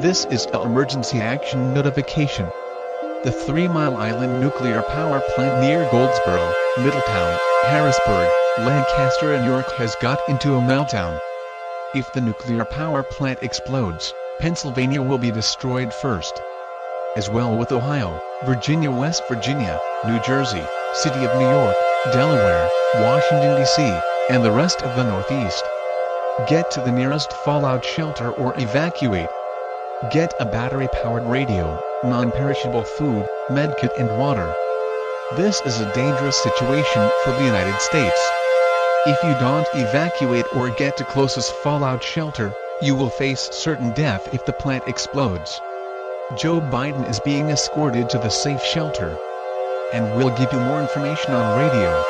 This is an emergency action notification. The 3 Mile Island Nuclear Power Plant near Goldsboro, Middletown, Harrisburg, Lancaster and York has got into a meltdown. If the nuclear power plant explodes, Pennsylvania will be destroyed first. As well with Ohio, Virginia, West Virginia, New Jersey, City of New York, Delaware, Washington, D.C., and the rest of the Northeast. Get to the nearest fallout shelter or evacuate. Get a battery-powered radio, non-perishable food, medkit and water. This is a dangerous situation for the United States. If you don't evacuate or get to closest fallout shelter, you will face certain death if the plant explodes. Joe Biden is being escorted to the safe shelter. And we'll give you more information on radio.